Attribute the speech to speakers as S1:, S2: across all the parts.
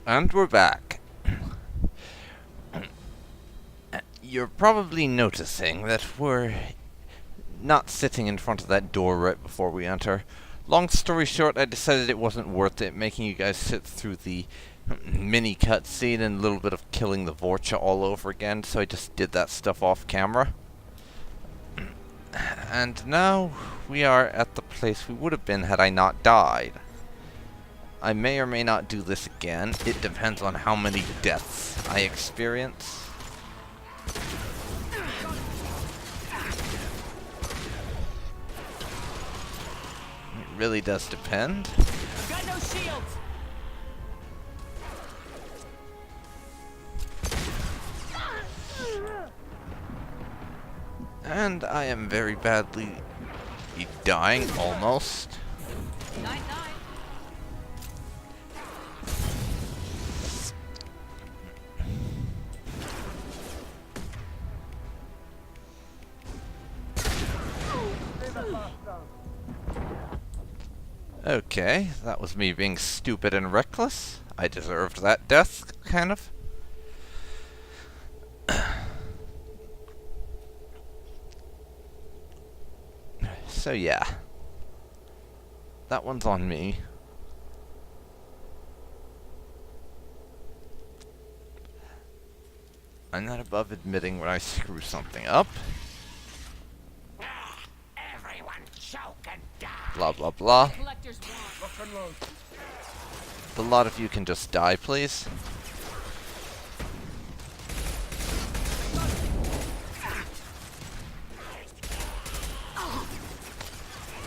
S1: And we're back. You're probably noticing that we're not sitting in front of that door right before we enter. Long story short, I decided it wasn't worth it making you guys sit through the mini cutscene and a little bit of killing the Vorcha all over again, so I just did that stuff off camera. And now we are at the place we would have been had I not died. I may or may not do this again. It depends on how many deaths I experience. It really does depend.
S2: Got no shields.
S1: And I am very badly dying, almost.
S2: 9-9.
S1: Okay, that was me being stupid and reckless. I deserved that death, kind of. So yeah. That one's on me. I'm not above admitting when I screw something up.
S2: Everyone choke and die.
S1: Blah blah blah.
S2: Collector's wand.
S1: The lot of you can just die, please.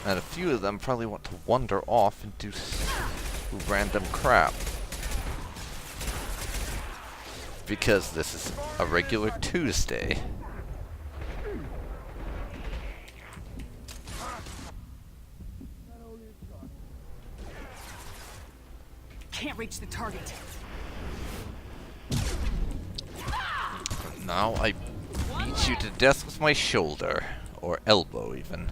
S1: And a few of them probably want to wander off and do random crap. Because this is a regular Tuesday.
S2: Can't reach the target.
S1: Now I beat you to death with my shoulder. Or elbow, even.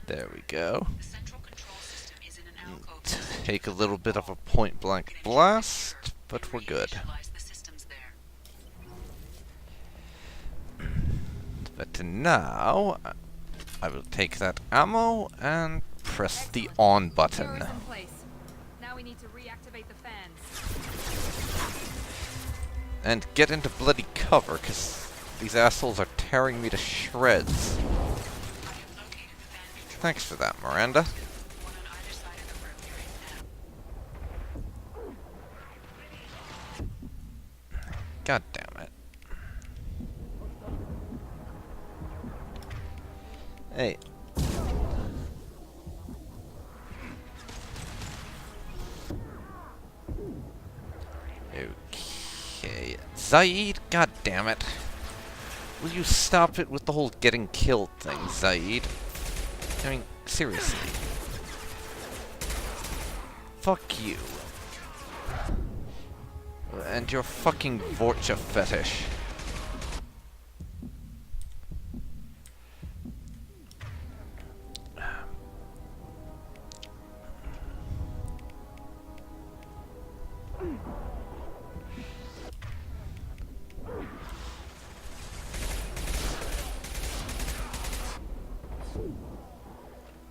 S1: There we go. Take a little bit of a point-blank blast, but we're good. But now, I will take that ammo and press the on button.
S2: Now we need to reactivate the fans.
S1: And get into bloody cover, because these assholes are tearing me to shreds. Thanks for that, Miranda. God damn it. Hey. Okay. Zaid, god damn it. Will you stop it with the whole getting killed thing, Zaid? I mean, seriously. Fuck you. And your fucking Vorcha fetish.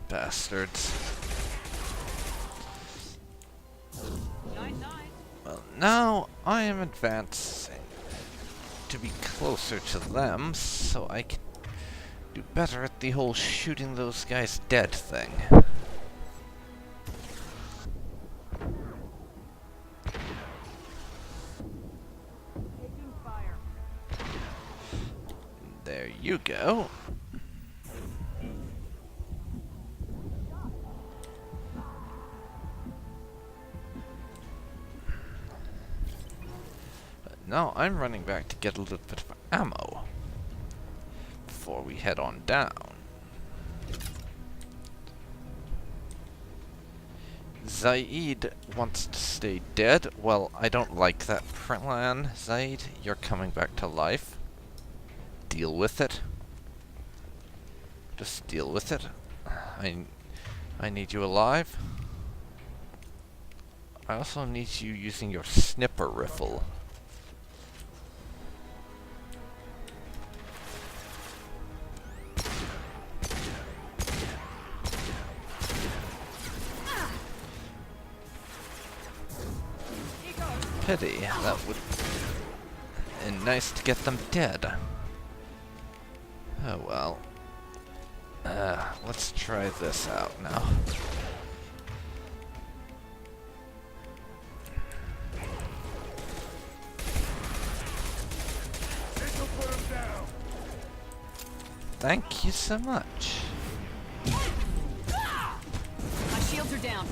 S1: Bastards.
S2: 9-9.
S1: Well, now I am advancing to be closer to them, so I can do better at the whole shooting those guys dead thing.
S2: Taking fire.
S1: There you go. Now I'm running back to get a little bit of ammo before we head on down. Zaid wants to stay dead. Well, I don't like that plan, Zaid. You're coming back to life. deal with it. Just deal with it. I need you alive. I also need you using your snipper rifle. Pity, that would be nice to get them dead. Oh well. Let's try this out now. Thank you so much.
S2: My shields are down.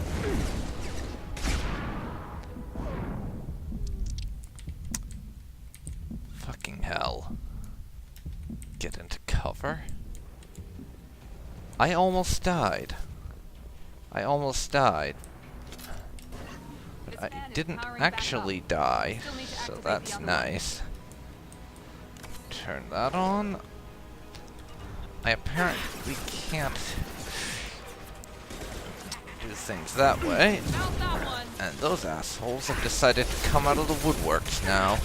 S1: Fucking hell. Get into cover. I almost died. I almost died. But I didn't actually die, so that's nice. Turn that on. I apparently can't do things that way. And those assholes have decided to come out of the woodworks now.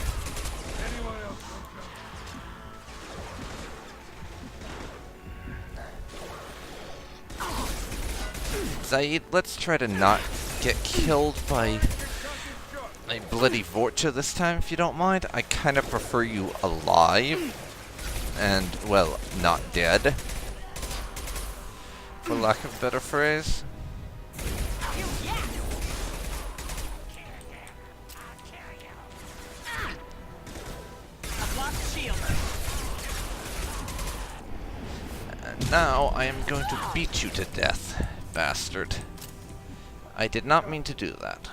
S1: Zaid, let's try to not get killed by a bloody Vorcha this time, if you don't mind. I kind of prefer you alive. And, well, not dead. For lack of a better phrase. And now I am going to beat you to death, bastard. I did not mean to do that.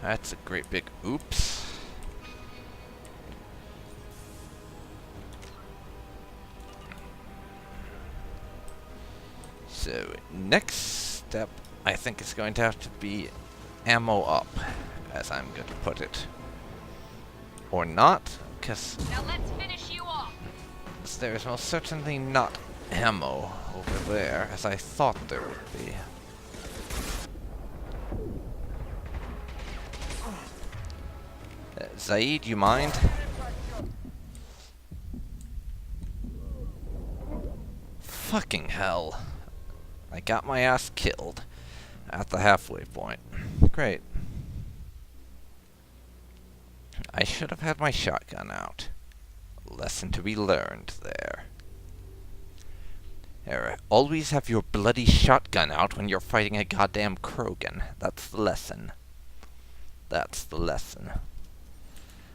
S1: That's a great big oops. So, next step, I think is going to have to be ammo up, as I'm going to put it. Or not, because
S2: Now let's finish you off.
S1: there is most certainly not ammo over there, as I thought there would be. Zaid, you mind? Fucking hell. I got my ass killed at the halfway point. Great. I should have had my shotgun out. Lesson to be learned there. Always have your bloody shotgun out when you're fighting a goddamn Krogan. That's the lesson. That's the lesson.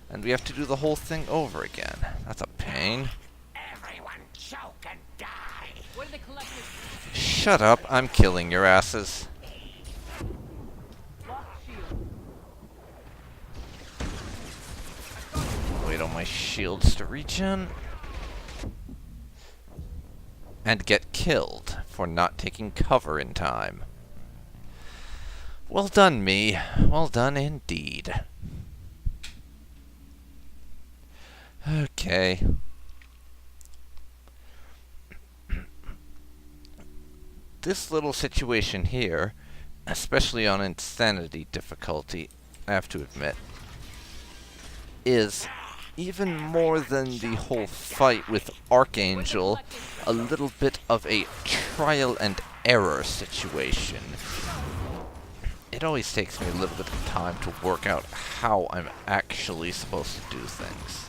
S1: And we have to do the whole thing over again. That's a pain.
S3: Everyone choke and die.
S2: What are the collectors?
S1: Shut up, I'm killing your asses. Wait on my shields to regen. And get killed for not taking cover in time. Well done, me. Well done indeed. Okay. This little situation here, especially on insanity difficulty, I have to admit, is even more than the whole fight with Archangel, a little bit of a trial and error situation. It always takes me a little bit of time to work out how I'm actually supposed to do things.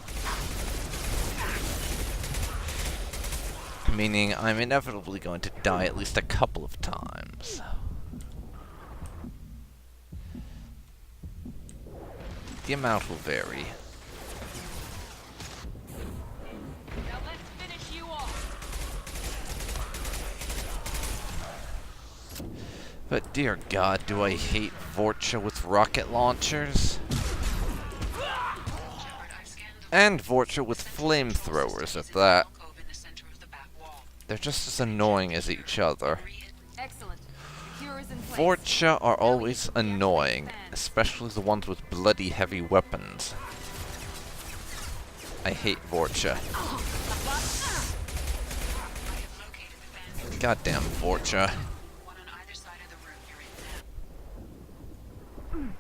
S1: Meaning I'm inevitably going to die at least a couple of times. The amount will vary.
S2: Now let's finish you off.
S1: But dear God, do I hate Vorcha with rocket launchers? And Vorcha with flamethrowers at that. They're just as annoying as each other.
S2: Excellent. The cure is in place.
S1: Vorcha are always annoying, especially the ones with bloody heavy weapons. I hate Vorcha. Goddamn Vorcha.
S3: One on either side of the room you're in.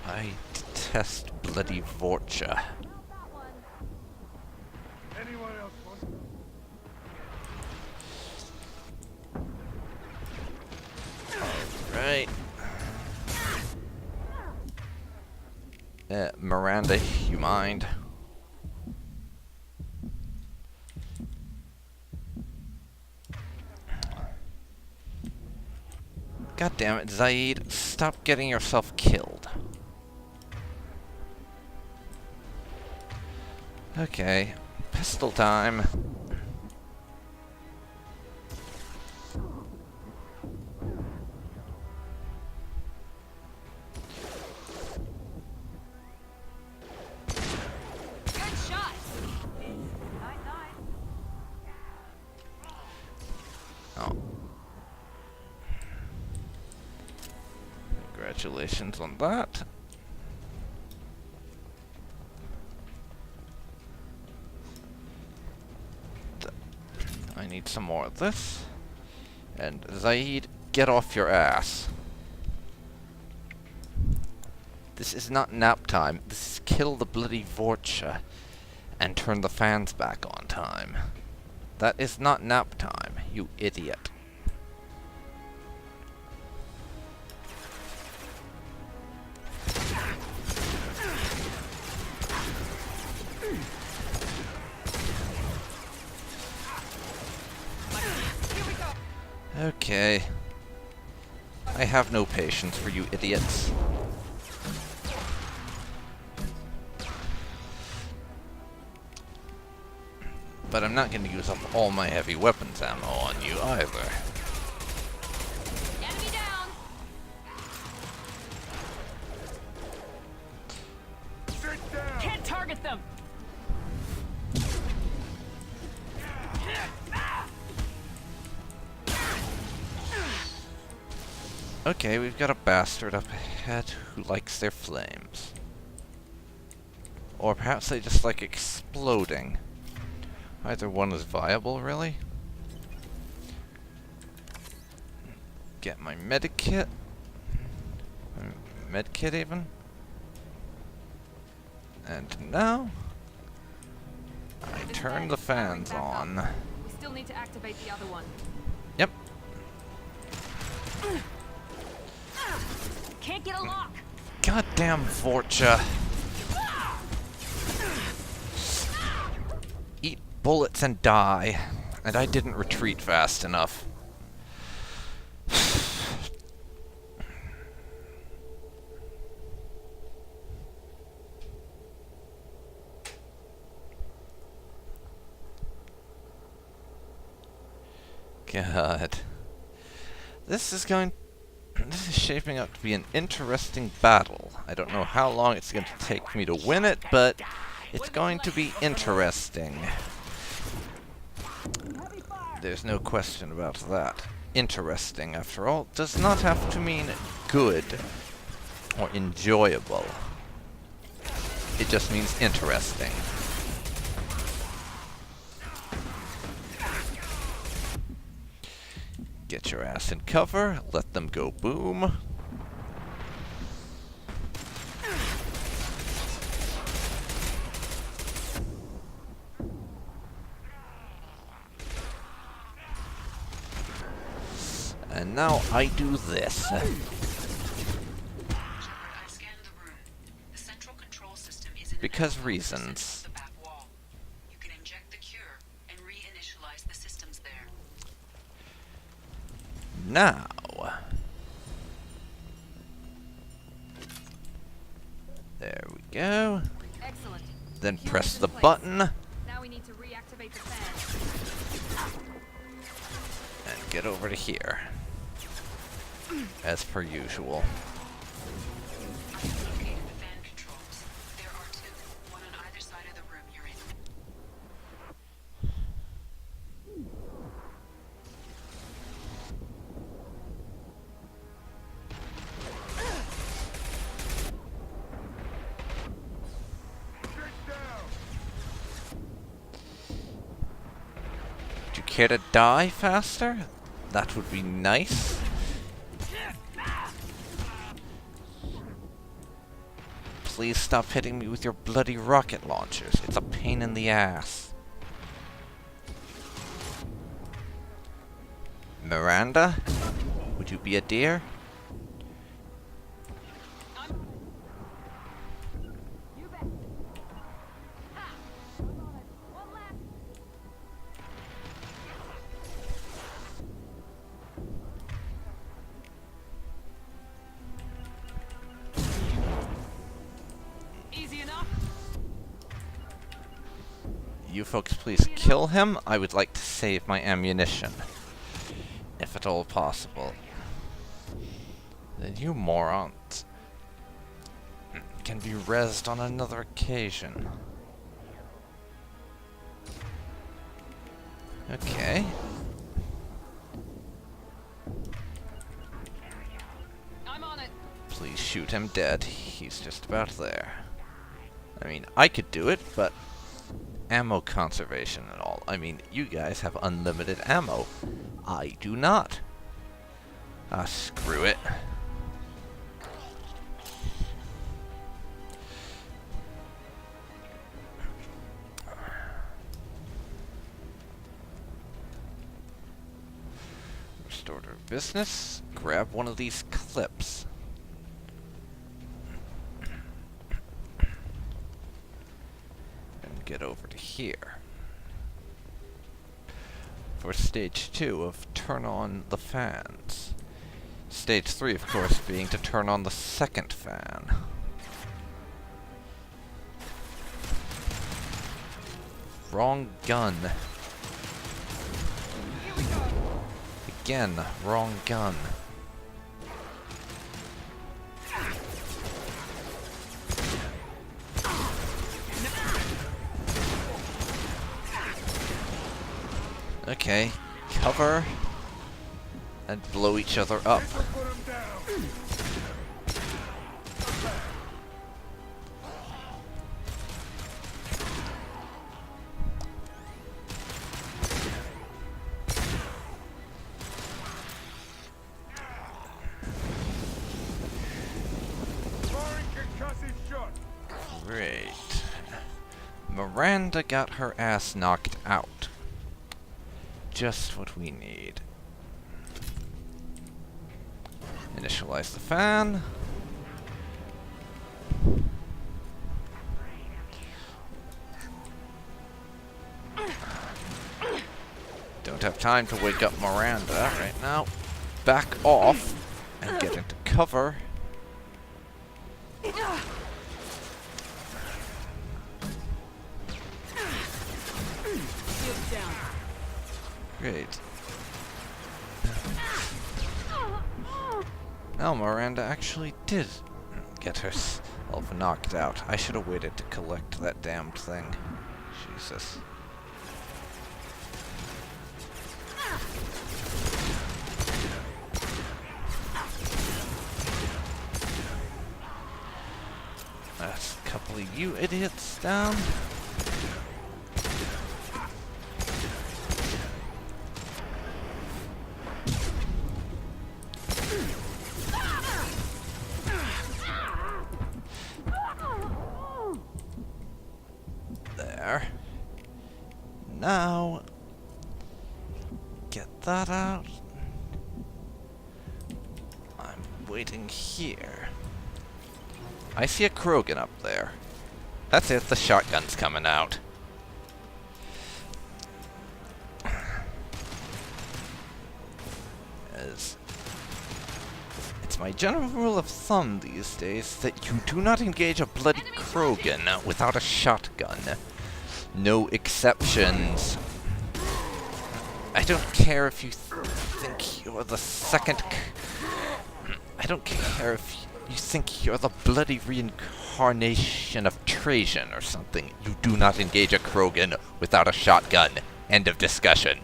S1: I detest bloody Vorcha.
S4: Anyone else want?
S1: Right. Miranda, you mind? God damn it, Zaid, stop getting yourself killed. Okay, pistol time.
S2: Good shot. Night, night.
S1: Oh. Congratulations on that. I need some more of this. And Zaid, get off your ass. This is not nap time. This is kill the bloody Vorcha and turn the fans back on time. That is not nap time, you idiot. Okay. I have no patience for you idiots. But I'm not going to use up all my heavy weapons ammo on you either.
S2: Enemy down.
S4: Sit down!
S2: Can't target them.
S1: Okay, we've got a bastard up ahead who likes their flames. Or perhaps they just like exploding. Either one is viable, really. Get my medikit. Medkit even. And now I turn the fans on.
S2: We still need to activate the other one.
S1: Yep.
S2: Can't get a lock.
S1: Goddamn Vorcha. Eat bullets and die. And I didn't retreat fast enough. God. This is shaping up to be an interesting battle. I don't know how long it's going to take me to win it, but it's going to be interesting. There's no question about that. Interesting, after all, does not have to mean good or enjoyable. It just means interesting. Get your ass in cover, let them go boom. And now I do this.
S3: Shepard, I've scanned the room. The central control system is in
S1: Because
S3: the
S1: reasons.
S3: the back wall. You can inject the cure and reinitialize the systems there.
S1: Now. There we go.
S2: Excellent.
S1: Then
S2: Cure
S1: press
S2: is in
S1: the
S2: place.
S1: button
S2: Now we need to reactivate the fan.
S1: and get over to here. As per usual.
S3: I've located the fan controls. There are two, one on either side of the room you're in.
S1: care to die faster? That would be nice. Please stop hitting me with your bloody rocket launchers. It's a pain in the ass. Miranda? Would you be a dear?
S2: You bet. Ha! One left. Easy enough.
S1: You folks please kill him. I would like to save my ammunition. If at all possible. Then you morons can be rezzed on another occasion. Okay.
S2: I'm on it.
S1: Please shoot him dead. He's just about there. I mean, I could do it, but ammo conservation and all. I mean, you guys have unlimited ammo. I do not. Ah, screw it. Restored our business. Grab one of these clips. And get over to here. For stage 2 of turn on the fans. Stage 3, of course, being to turn on the second fan. Wrong gun. Again, wrong gun. Okay, cover and blow each other up.
S4: Put him down. Firing concussive shot.
S1: Great. Miranda got her ass knocked out. Just what we need. Initialize the fan. Don't have time to wake up Miranda right now. Back off and get into cover. Great. Now Miranda actually did get herself knocked out. I should have waited to collect that damned thing. Jesus. That's a couple of you idiots down. There. Now, get that out. I'm waiting here. I see a Krogan up there. That's it, the shotgun's coming out. As it's my general rule of thumb these days that you do not engage a bloody Krogan without a shotgun. No exceptions. I don't care if you think you're the second... I don't care if you think you're the bloody reincarnation of Trajan or something. You do not engage a Krogan without a shotgun. End of discussion.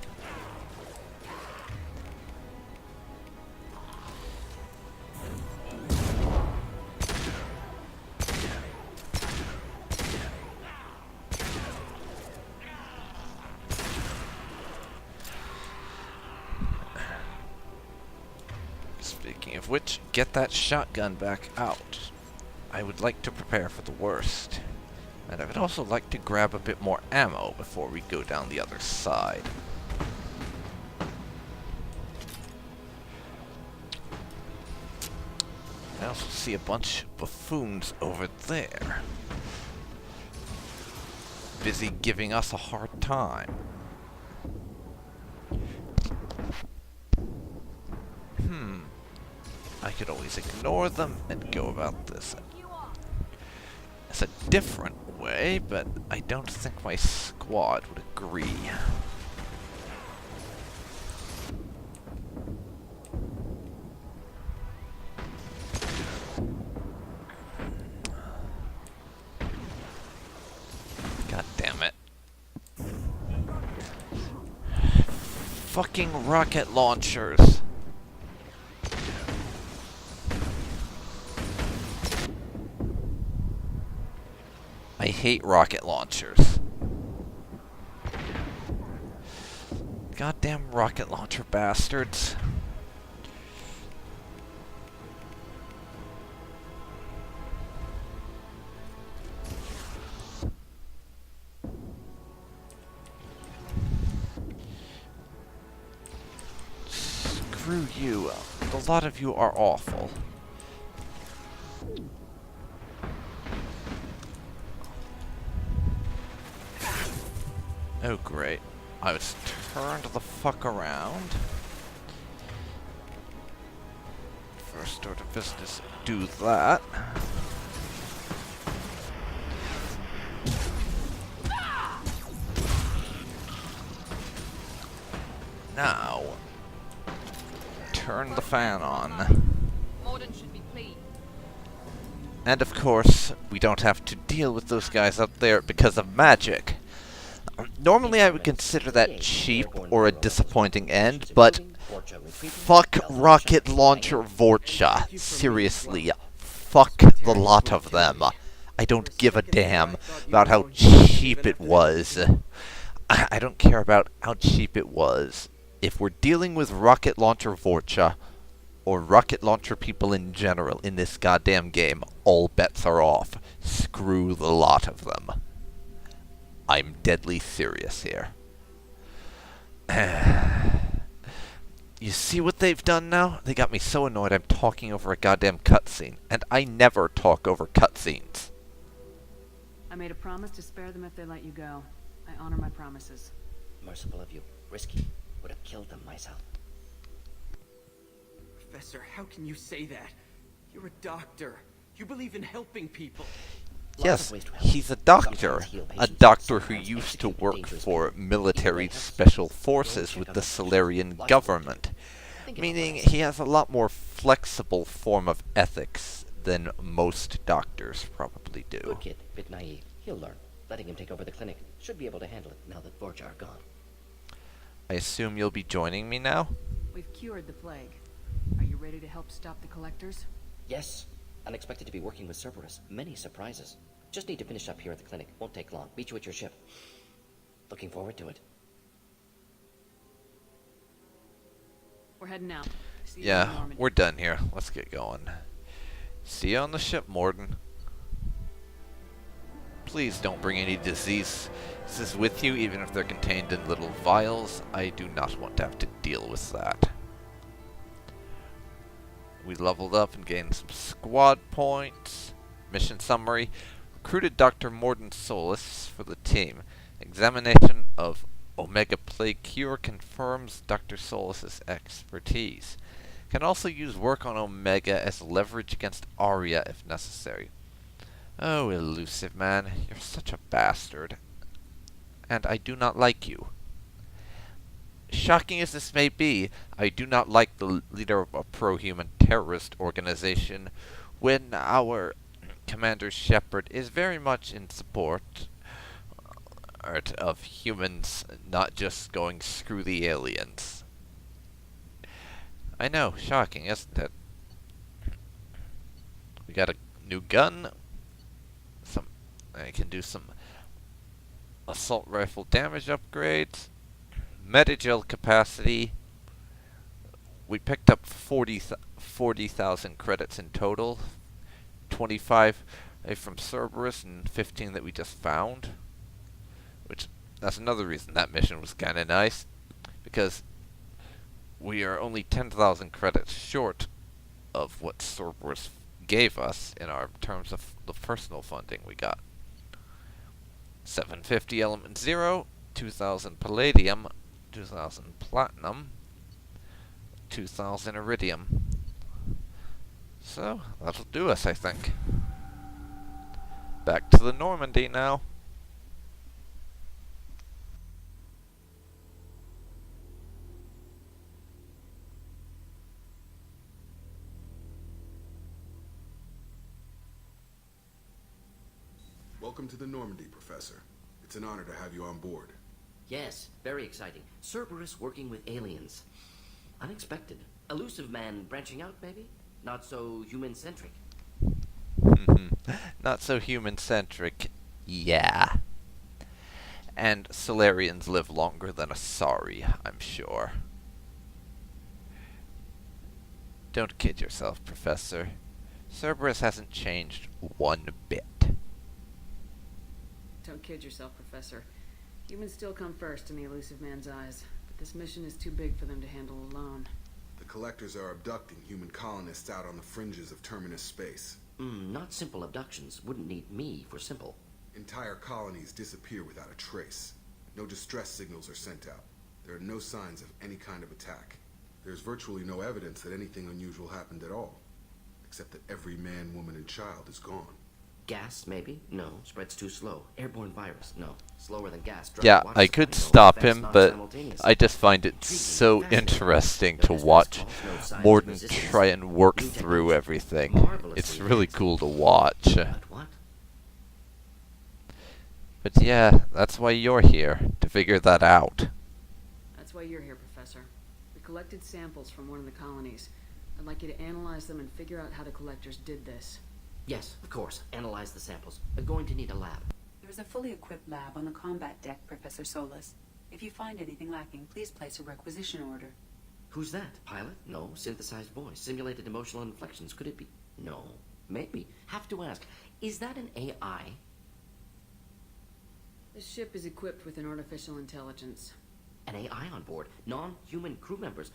S1: of which, get that shotgun back out. I would like to prepare for the worst. And I would also like to grab a bit more ammo before we go down the other side. I also see a bunch of buffoons over there. Busy giving us a hard time. I could always ignore them and go about this as a different way, but I don't think my squad would agree. God damn it. Fucking rocket launchers. I hate rocket launchers. Goddamn rocket launcher bastards. Screw you. A lot of you are awful. Oh great. I was turned the fuck around. First order of business, do that. Now, turn the fan on.
S2: Morden should be pleased.
S1: And of course, we don't have to deal with those guys up there because of magic. Normally I would consider that cheap or a disappointing end, but fuck rocket launcher Vorcha. Seriously, fuck the lot of them. I don't give a damn about how cheap it was. I don't care about how cheap it was. If we're dealing with rocket launcher Vorcha, or rocket launcher people in general in this goddamn game, all bets are off. Screw the lot of them. I'm deadly serious here. You see what they've done now? They got me so annoyed I'm talking over a goddamn cutscene. And I never talk over cutscenes.
S5: I made a promise to spare them if they let you go. I honor my promises.
S6: Merciful of you. Risky. Would have killed them myself.
S7: Professor, how can you say that? You're a doctor. You believe in helping people.
S1: Yes, he's a doctor. A doctor who used to work for military special forces with the Solarian government. Meaning he has a lot more flexible form of ethics than most doctors probably do.
S6: Good kid, bit naive. He'll learn. Letting him take over the clinic. Should be able to handle it now that Vorcha are gone.
S1: I assume you'll be joining me now?
S5: We've cured the plague. Are you ready to help stop the collectors?
S6: Yes. Unexpected to be working with Cerberus. Many surprises. Just need to finish up here at the clinic. Won't take long. Meet you at your ship. Looking forward to it.
S5: We're heading out. See you in
S1: Yeah,
S5: Normandy.
S1: we're done here. Let's get going. See you on the ship, Morden. Please don't bring any diseases with you, even if they're contained in little vials. I do not want to have to deal with that. We leveled up and gained some squad points. Mission summary. Recruited Dr. Morden Solis for the team. Examination of Omega Plague Cure confirms Dr. Solis' expertise. Can also use work on Omega as leverage against Arya if necessary. Oh, elusive man, you're such a bastard. And I do not like you. Shocking as this may be, I do not like the leader of a pro-human terrorist organization when our Commander Shepard is very much in support of humans not just going screw the aliens. I know, shocking, isn't it? We got a new gun. I can do some assault rifle damage upgrades. Metagel capacity. we picked up 40,000 credits in total. 25 from Cerberus and 15 that we just found. Which, that's another reason that mission was kind of nice. Because we are only 10,000 credits short of what Cerberus gave us in our terms of the personal funding we got. 750 element 0, 2,000 palladium, 2,000 platinum, 2,000 iridium. So, that'll do us, I think. Back to the Normandy now.
S8: Welcome to the Normandy, Professor. It's an honor to have you on board.
S6: Yes, very exciting. Cerberus working with aliens. Unexpected. Elusive man branching out, maybe? Not so human-centric.
S1: Not so human-centric, yeah. And Solarians live longer than Asari, I'm sure. Don't kid yourself, Professor. Cerberus hasn't changed one bit.
S5: Don't kid yourself, Professor. Humans still come first in the elusive man's eyes, but this mission is too big for them to handle alone.
S8: The Collectors are abducting human colonists out on the fringes of terminus space.
S6: Not simple abductions. Wouldn't need me for simple.
S8: Entire colonies disappear without a trace. No distress signals are sent out. There are no signs of any kind of attack. There's virtually no evidence that anything unusual happened at all, except that every man, woman, and child is gone.
S6: Gas, maybe? No. Spreads too slow. Airborne virus? No. Slower than gas.
S1: Yeah,
S6: Water
S1: I
S6: supply?
S1: could
S6: No.
S1: stop
S6: Effects
S1: him,
S6: not
S1: but
S6: simultaneous.
S1: I just find it
S6: Intriguing,
S1: so
S6: fascinating.
S1: interesting
S6: No
S1: to
S6: distress
S1: watch
S6: calls, no signs
S1: more
S6: of
S1: than
S6: resistance.
S1: try and work
S6: New
S1: through
S6: technology.
S1: everything.
S6: Marvelously
S1: It's really
S6: advanced.
S1: cool to watch.
S6: But what?
S1: But yeah, that's why you're here, to figure that out.
S5: That's why you're here, Professor. We collected samples from one of the colonies. I'd like you to analyze them and figure out how the Collectors did this.
S6: Yes, of course. Analyze the samples. We're going to need a lab.
S9: There's a fully equipped lab on the combat deck, Professor Solus. If you find anything lacking, please place a requisition order.
S6: Who's that? Pilot? No. Synthesized voice. Simulated emotional inflections. Could it be? No. Maybe. Have to ask. Is that an AI?
S5: This ship is equipped with an artificial intelligence.
S6: An AI on board. Non-human crew members.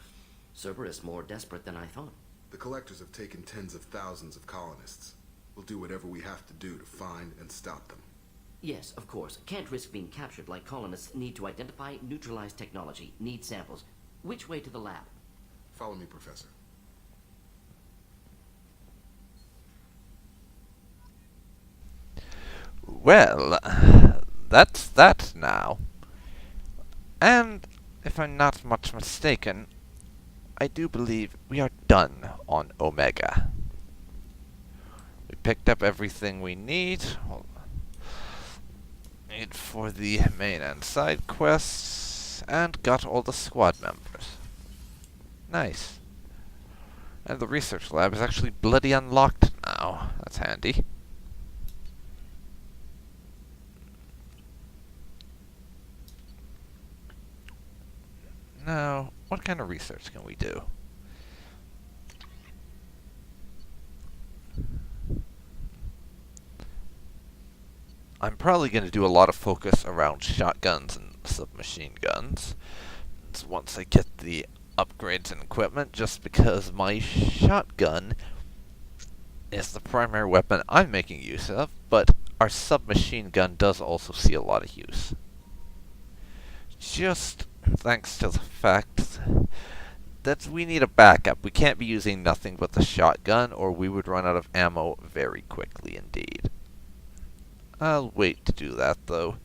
S6: Cerberus more desperate than I thought.
S8: The Collectors have taken tens of thousands of colonists. We'll do whatever we have to do to find and stop them.
S6: Yes, of course. Can't risk being captured like colonists. Need to identify, neutralize technology. Need samples. Which way to the lab?
S8: Follow me, Professor.
S1: Well, that's that now. And, if I'm not much mistaken, I do believe we are done on Omega. We picked up everything we need for the main and side quests, and got all the squad members. Nice. And the research lab is actually bloody unlocked now. That's handy. Now, what kind of research can we do? I'm probably going to do a lot of focus around shotguns and submachine guns once I get the upgrades and equipment, just because my shotgun is the primary weapon I'm making use of, but our submachine gun does also see a lot of use. Just thanks to the fact that we need a backup. We can't be using nothing but the shotgun, or we would run out of ammo very quickly indeed. I'll wait to do that, though,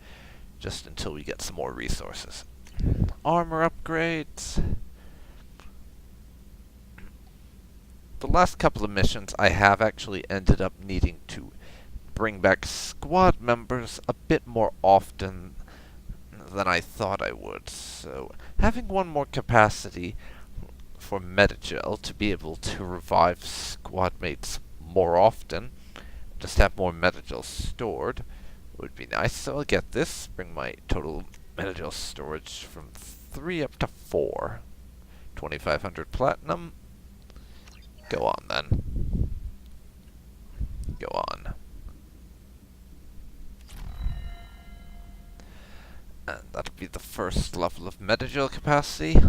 S1: just until we get some more resources. Armor upgrades. The last couple of missions, I have actually ended up needing to bring back squad members a bit more often than I thought I would, so having one more capacity for Metagel to be able to revive squad mates more often, just have more Metagel stored, would be nice. So I'll get this, bring my total Metagel storage from 3 up to 4. 2,500 platinum. Go on then. Go on. And that'll be the first level of metagel capacity.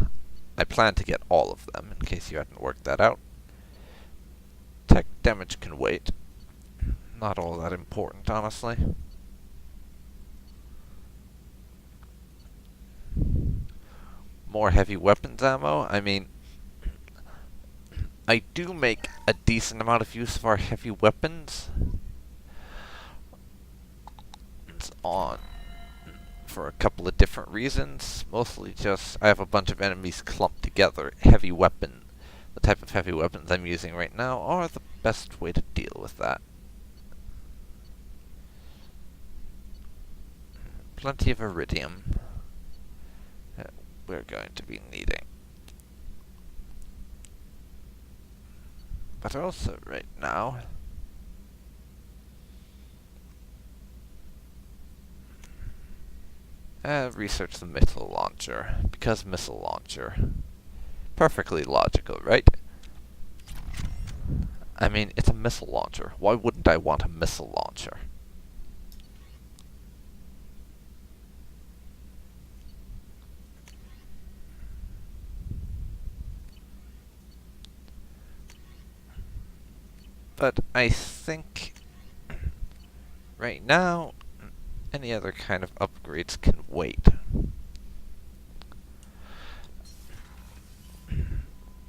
S1: I plan to get all of them, in case you hadn't worked that out. Tech damage can wait. Not all that important, honestly. More heavy weapons ammo. I mean, I do make a decent amount of use of our heavy weapons. It's on for a couple of different reasons. Mostly just I have a bunch of enemies clumped together. Heavy weapon, the type of heavy weapons I'm using right now, are the best way to deal with that. Plenty of iridium that we're going to be needing. But also right now, research the missile launcher, because missile launcher. Perfectly logical, right? I mean, it's a missile launcher. Why wouldn't I want a missile launcher? But I think right now, any other kind of upgrades can wait.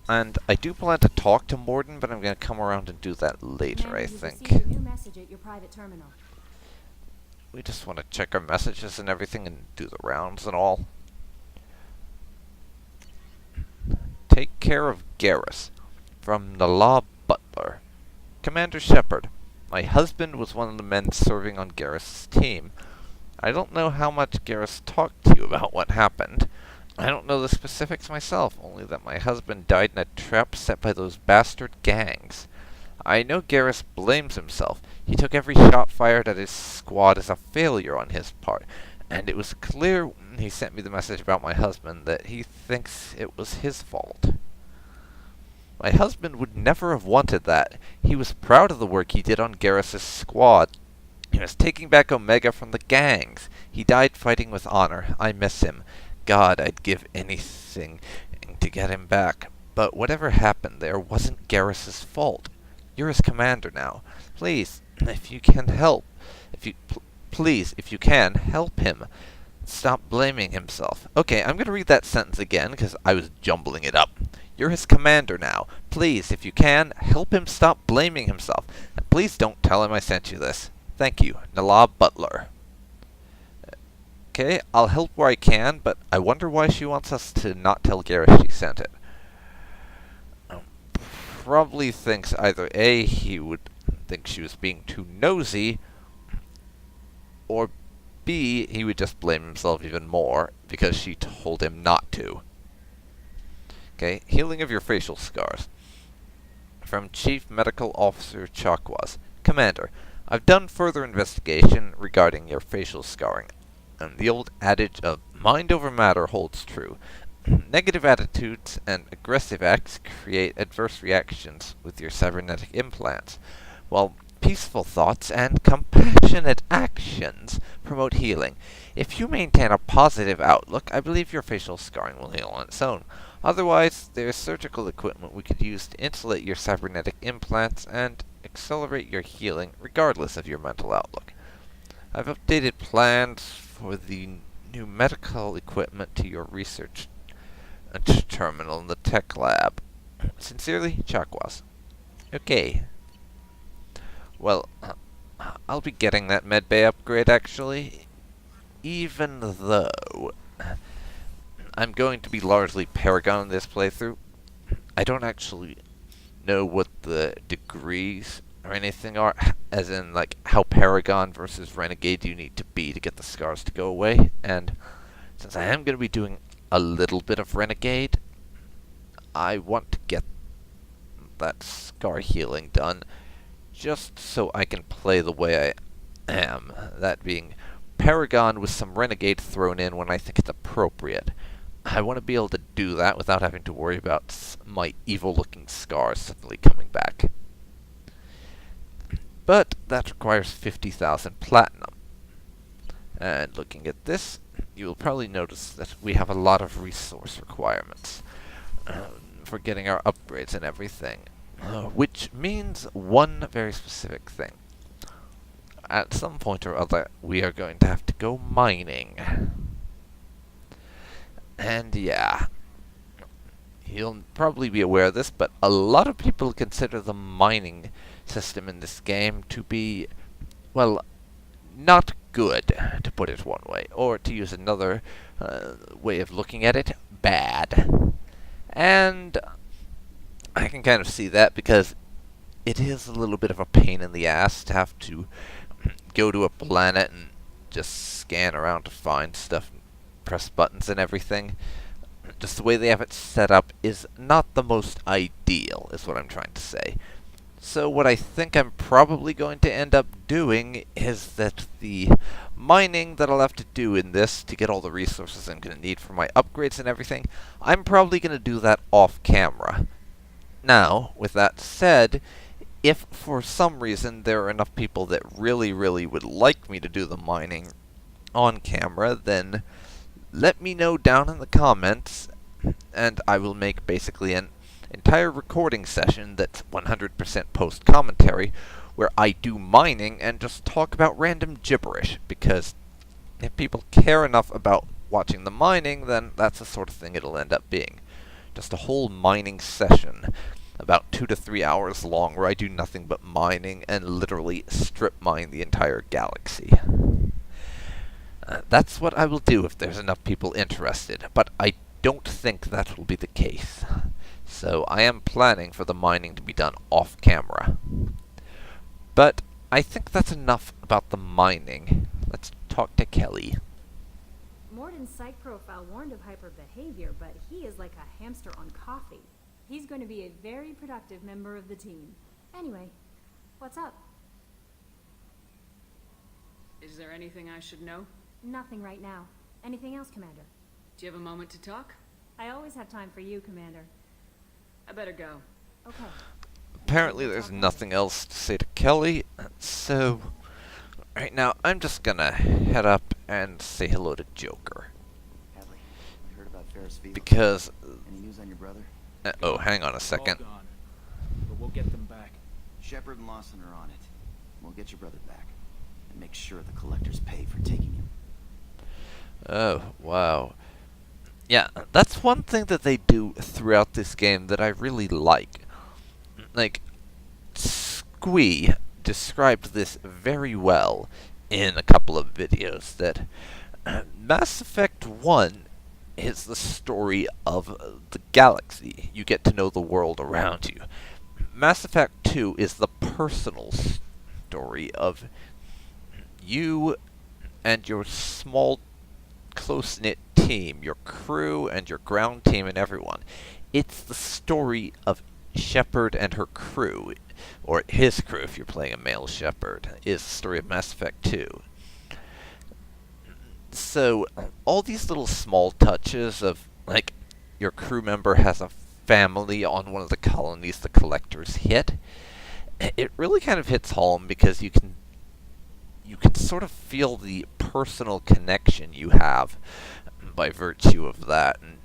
S1: And I do plan to talk to Morden, but I'm going to come around and do that later, I think.
S2: Received a new message at your private terminal.
S1: We just want to check our messages and everything and do the rounds and all. Take care of Garrus. From Nala Butler. Commander Shepard. My husband was one of the men serving on Garrus' team. I don't know how much Garrus talked to you about what happened. I don't know the specifics myself, only that my husband died in a trap set by those bastard gangs. I know Garrus blames himself. He took every shot fired at his squad as a failure on his part, and it was clear when he sent me the message about my husband that he thinks it was his fault. My husband would never have wanted that. He was proud of the work he did on Garrus' squad. He was taking back Omega from the gangs. He died fighting with honor. I miss him. God, I'd give anything to get him back. But whatever happened there wasn't Garrus' fault. You're his commander now. Please, if you can help, please, if you can, help him. Stop blaming himself. Okay, I'm gonna read that sentence again, because I was jumbling it up. You're his commander now. Please, if you can, help him stop blaming himself. And please don't tell him I sent you this. Thank you, Nala Butler. Okay, I'll help where I can, but I wonder why she wants us to not tell Garrus she sent it. Probably thinks either A, he would think she was being too nosy, or B, he would just blame himself even more because she told him not to. Okay, healing of your facial scars. From Chief Medical Officer Chakwas. Commander, I've done further investigation regarding your facial scarring, and the old adage of mind over matter holds true. Negative attitudes and aggressive acts create adverse reactions with your cybernetic implants, while peaceful thoughts and compassionate actions promote healing. If you maintain a positive outlook, I believe your facial scarring will heal on its own. Otherwise, there is surgical equipment we could use to insulate your cybernetic implants and accelerate your healing regardless of your mental outlook. I've updated plans for the new medical equipment to your research terminal in the tech lab. Sincerely, Chakwas. Okay. Well, I'll be getting that medbay upgrade, actually. Even though I'm going to be largely Paragon this playthrough. I don't actually know what the degrees or anything are, as in, like, how Paragon versus Renegade you need to be to get the scars to go away. And since I am going to be doing a little bit of Renegade, I want to get that scar healing done just so I can play the way I am. That being Paragon with some Renegade thrown in when I think it's appropriate. I want to be able to do that without having to worry about my evil-looking scars suddenly coming back. But that requires 50,000 platinum. And looking at this, you'll probably notice that we have a lot of resource requirements for getting our upgrades and everything. Which means one very specific thing. At some point or other, we are going to have to go mining. And yeah, you'll probably be aware of this, but a lot of people consider the mining system in this game to be, well, not good, to put it one way. Or to use another way of looking at it, bad. And I can kind of see that because it is a little bit of a pain in the ass to have to go to a planet and just scan around to find stuff, and press buttons and everything. Just the way they have it set up is not the most ideal, is what I'm trying to say. So what I think I'm probably going to end up doing is that the mining that I'll have to do in this to get all the resources I'm going to need for my upgrades and everything, I'm probably going to do that off camera. Now, with that said, if for some reason there are enough people that really would like me to do the mining on camera, then let me know down in the comments, and I will make basically an entire recording session that's 100% post-commentary, where I do mining and just talk about random gibberish, because if people care enough about watching the mining, then that's the sort of thing it'll end up being. Just a whole mining session, about 2 to 3 hours long, where I do nothing but mining and literally strip mine the entire galaxy. That's what I will do if there's enough people interested, but I don't think that will be the case. So I am planning for the mining to be done off camera. But I think that's enough about the mining. Let's talk to Kelly.
S2: Morden's psych profile warned of hyper behavior, but he is like a hamster on coffee. He's going to be a very productive member of the team. Anyway, what's up?
S5: Is there anything I should know?
S2: Nothing right now. Anything else, Commander?
S5: Do you have a moment to talk?
S2: I always have time for you, Commander.
S5: I better go.
S2: Okay.
S1: Apparently there's nothing else to say to Kelly, so right now I'm just gonna head up and say hello to Joker.
S10: Hadley, you heard about Ferris Field?
S1: Because...
S10: Any news on your brother?
S1: oh, hang on a second.
S7: All gone, but we'll get them back.
S10: Shepard and Lawson are on it. We'll get your brother back. And make sure the collectors pay for taking him.
S1: Oh, wow. Yeah, that's one thing that they do throughout this game that I really like. Like, Squee described this very well in a couple of videos, that Mass Effect 1 is the story of the galaxy. You get to know the world around you. Mass Effect 2 is the personal story of you and your small, close-knit team, your crew and your ground team and everyone. It's the story of Shepard and her crew, or his crew if you're playing a male Shepard, is the story of Mass Effect 2. So, all these little small touches of, like, your crew member has a family on one of the colonies the collectors hit, it really kind of hits home because you can sort of feel the personal connection you have by virtue of that. And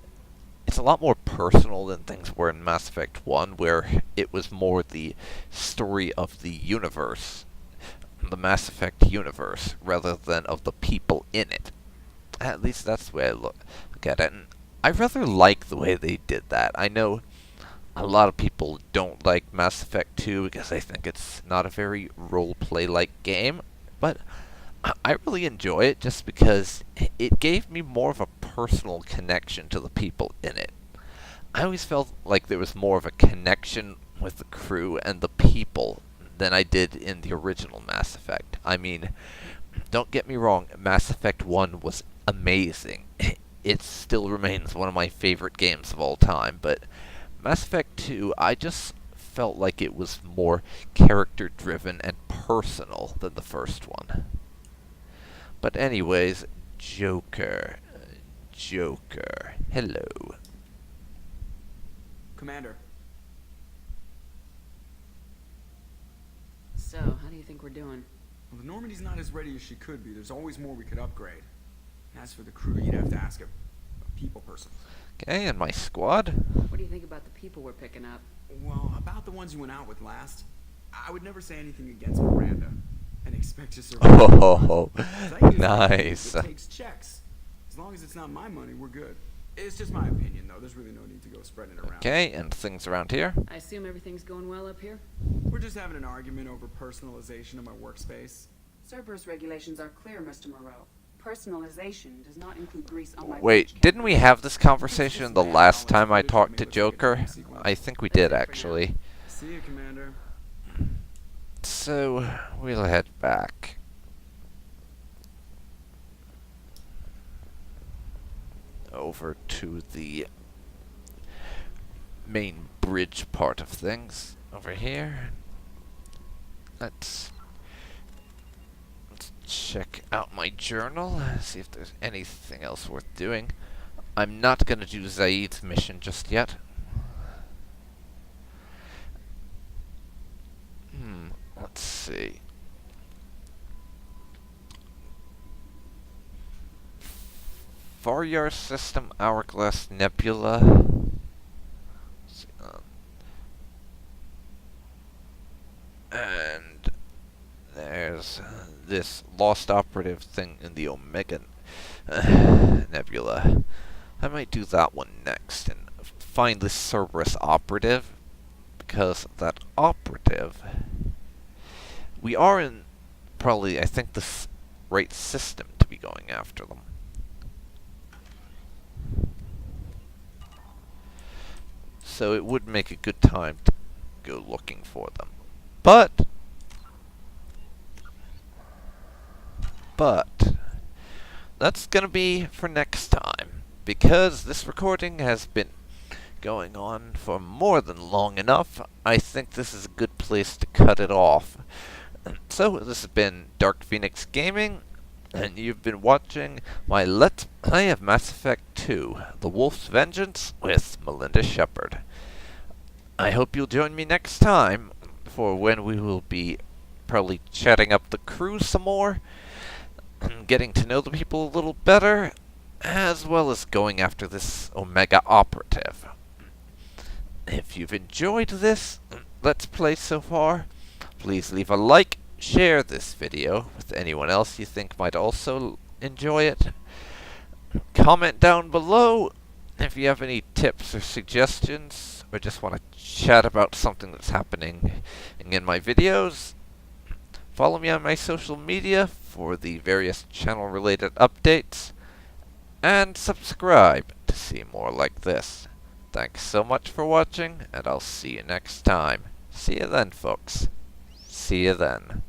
S1: it's a lot more personal than things were in Mass Effect 1, where it was more the story of the universe, the Mass Effect universe, rather than of the people in it. At least that's the way I look at it, and I rather like the way they did that. I know a lot of people don't like Mass Effect 2 because they think it's not a very role-play-like game, but I really enjoy it just because it gave me more of a personal connection to the people in it. I always felt like there was more of a connection with the crew and the people than I did in the original Mass Effect. I mean, don't get me wrong, Mass Effect 1 was amazing. It still remains one of my favorite games of all time, but Mass Effect 2, I just felt like it was more character-driven and personal than the first one. But anyways, Joker. Joker. Hello.
S7: Commander,
S5: So, how do you think we're doing?
S7: well, the Normandy's not as ready as she could be. There's always more we could upgrade. As for the crew, you'd have to ask a people person.
S1: Okay, and my squad.
S5: What do you think about the people we're picking up?
S7: Well, about the ones you went out with last, I would never say anything against Miranda and expect to survive.
S1: Oh, nice.
S7: It takes checks. As long as it's not my money, we're good. It's just my opinion, though. There's really no need to go spreading it around.
S1: Okay, and things around here.
S5: I assume everything's going well up here?
S7: We're just having an argument over personalization of my workspace.
S9: Cerberus regulations are clear, Mr. Moreau. Personalization does not include grease on my
S1: Wait, didn't we have this conversation the last time I talked to Joker? I think we did, actually.
S7: See you, Commander.
S1: So, we'll head back. Over to the main bridge part of things. Over here. Let's check out my journal, see if there's anything else worth doing. I'm not gonna do Zaid's mission just yet. Let's see. Faryar System, Hourglass Nebula. Let's see, and there's this lost operative thing in the Omega Nebula. I might do that one next and find this Cerberus operative, because that operative, we are in probably, I think, the right system to be going after them. So it would make a good time to go looking for them. But that's gonna be for next time, because this recording has been going on for more than long enough. I think this is a good place to cut it off. So this has been DarkPhoenix Gaming, and you've been watching my Let's Play of Mass Effect 2, The Wolf's Vengeance with Melinda Shepard. I hope you'll join me next time for when we will be probably chatting up the crew some more, and getting to know the people a little better, as well as going after this Omega operative. If you've enjoyed this Let's Play so far, please leave a like, share this video with anyone else you think might also enjoy it. Comment down below if you have any tips or suggestions, or just want to chat about something that's happening in my videos. Follow me on my social media for the various channel-related updates, and subscribe to see more like this. Thanks so much for watching, and I'll see you next time. See you then, folks. See you then.